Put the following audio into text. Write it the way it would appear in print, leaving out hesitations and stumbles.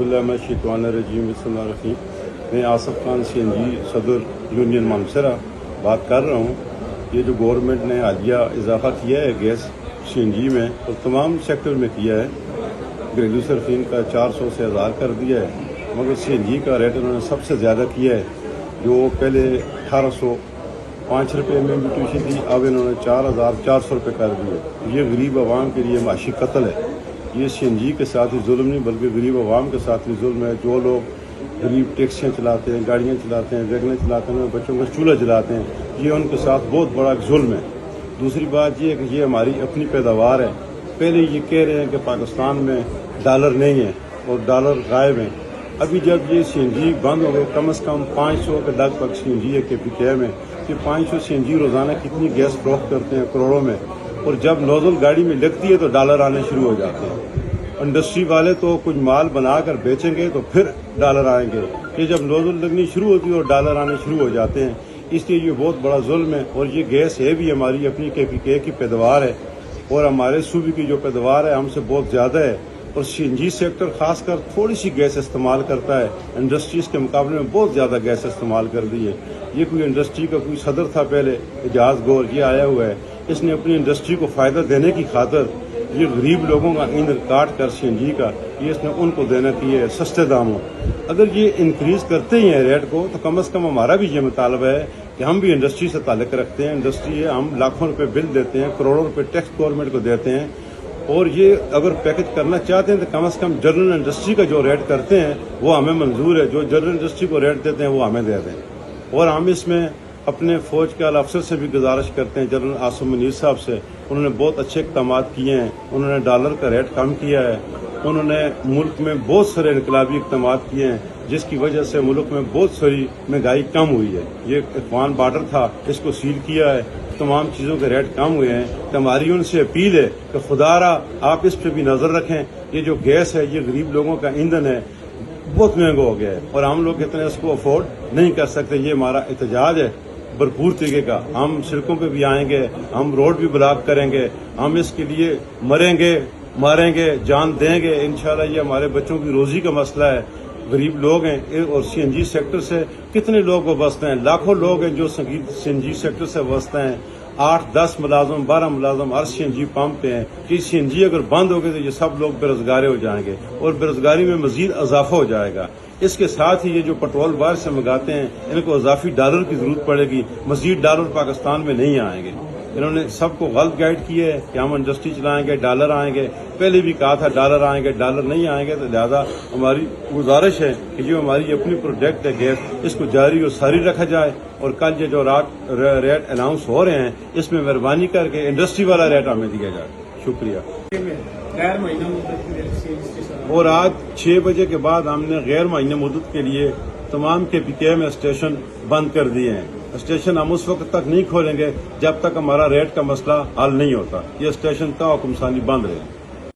अऊज़ुबिल्लाहिमिनश्शैतानिर्रजीम बिस्मिल्लाहिर्रहमानिर्रहीम। मैं आसिफ खान CNG सदर यूनियन मानसरा बात कर रहा हूँ। ये जो गवर्नमेंट ने हालिया इजाफा किया है गैस CNG में और तमाम सेक्टर में किया है, घरेलू सरफीन का 400 से 1000 कर दिया है, मगर CNG का रेट उन्होंने सबसे ज़्यादा किया है। जो पहले 1805 रुपये में भी ट्यूशन थी, अब इन्होंने 4400 रुपये कर दिए। ये गरीब आवाम के लिए माशी कत्ल है। ये CNG के साथ ही जुल्म नहीं बल्कि गरीब आवाम के साथ भी जुल्म है। जो लोग गरीब टैक्सियाँ चलाते हैं, गाड़ियाँ चलाते हैं, वैगनें चलाते हैं, बच्चों का चूल्हा जलाते हैं, ये उनके साथ बहुत बड़ा जुल्म है। दूसरी बात ये है कि ये हमारी अपनी पैदावार है। पहले ये कह रहे हैं कि पाकिस्तान में डॉलर नहीं है और डॉलर गायब हैं। अभी जब ये CNG बंद हो गए, कम से कम 500 के लगभग CNG है KPK में, कि 500 CNG रोज़ाना कितनी गैस फरोख्त करते हैं, करोड़ों में। और जब नोजल गाड़ी में लगती है तो डॉलर आने शुरू हो जाते हैं। इंडस्ट्री वाले तो कुछ माल बनाकर बेचेंगे तो फिर डॉलर आएंगे। ये जब नोजल लगनी शुरू होती है और डॉलर आने शुरू हो जाते हैं, इसलिए ये बहुत बड़ा जुल्म है। और ये गैस है भी हमारी अपनी KPK की पैदावार है और हमारे सूबे की जो पैदावार है हमसे बहुत ज़्यादा है। और CNG सेक्टर खासकर थोड़ी सी गैस इस्तेमाल करता है, इंडस्ट्रीज़ के मुकाबले में बहुत ज़्यादा गैस इस्तेमाल कर दी है। ये कोई इंडस्ट्री का कोई सदर था पहले, एजाज गौर, ये आया हुआ है। इसने अपनी इंडस्ट्री को फ़ायदा देने की खातिर ये गरीब लोगों का ईंधन काट कर CNG का ये इसने उनको देना की है सस्ते दामों। अगर ये इंक्रीज़ करते ही हैं रेट को तो कम से कम हमारा भी ये मुतालबा है कि हम भी इंडस्ट्री से ताल्लुक़ रखते हैं। इंडस्ट्री है, हम लाखों रुपए बिल देते हैं, करोड़ों रुपए टैक्स गवर्नमेंट को देते हैं। और ये अगर पैकेज करना चाहते हैं तो कम से कम जनरल इंडस्ट्री का जो रेट करते हैं वो हमें मंजूर है। जो जनरल इंडस्ट्री को रेट देते हैं वो हमें दे दें। और हम इसमें अपने फ़ौज के आला अफसर से भी गुजारिश करते हैं, जनरल आसिम मुनीर साहब से। उन्होंने बहुत अच्छे इक़दाम किए हैं। उन्होंने डॉलर का रेट कम किया है। उन्होंने मुल्क में बहुत सारे इनकलाबी इक़दाम किए हैं जिसकी वजह से मुल्क में बहुत सारी महंगाई कम हुई है। ये अफगान बॉर्डर था, इसको सील किया है, तमाम चीज़ों के रेट कम हुए हैं। तो हमारी उनसे अपील है कि खुदारा आप इस पर भी नज़र रखें। ये जो गैस है ये गरीब लोगों का ईंधन है, बहुत महंगा हो गया है और हम लोग इतने इसको अफोर्ड नहीं कर सकते। ये हमारा एहतजाज है भरपूर तरीके का। हम सड़कों पे भी आएंगे, हम रोड भी ब्लॉक करेंगे, हम इसके लिए मरेंगे, मारेंगे, जान देंगे इंशाल्लाह। ये हमारे बच्चों की रोजी का मसला है। गरीब लोग हैं और CNG सेक्टर से कितने लोग वाबस्ते हैं, लाखों लोग हैं जो CNG सेक्टर से वाबस्ते हैं। 8-10 मुलाजम, 12 मुलाजम हर CNG पंप पे हैं। कि CNG अगर बंद हो गए तो ये सब लोग बेरोजगार हो जाएंगे और बेरोजगारी में मजीद इजाफा हो जाएगा। इसके साथ ही ये जो पेट्रोल बाहर से मंगाते हैं इनको इजाफी डॉलर की जरूरत पड़ेगी। मजीद डॉलर पाकिस्तान में नहीं आएंगे। इन्होंने सबको गलत गाइड किया है कि हम इंडस्ट्री चलाएंगे, डॉलर आएंगे। पहले भी कहा था डॉलर आएंगे, डॉलर नहीं आएंगे। तो लिहाजा हमारी गुजारिश है कि जो हमारी अपनी प्रोडक्ट है गैस, इसको जारी और सारी रखा जाए। और कल ये जो रेट अनाउंस हो रहे हैं इसमें मेहरबानी करके इंडस्ट्री वाला रेट हमें दिया जाए। शुक्रिया। और आज 6 बजे के बाद हमने गैर महीने मुद्दत के लिए तमाम KPK में स्टेशन बंद कर दिए हैं। स्टेशन हम उस वक्त तक नहीं खोलेंगे जब तक हमारा रेट का मसला हल नहीं होता। ये स्टेशन का हुक्मसानी बंद रहे।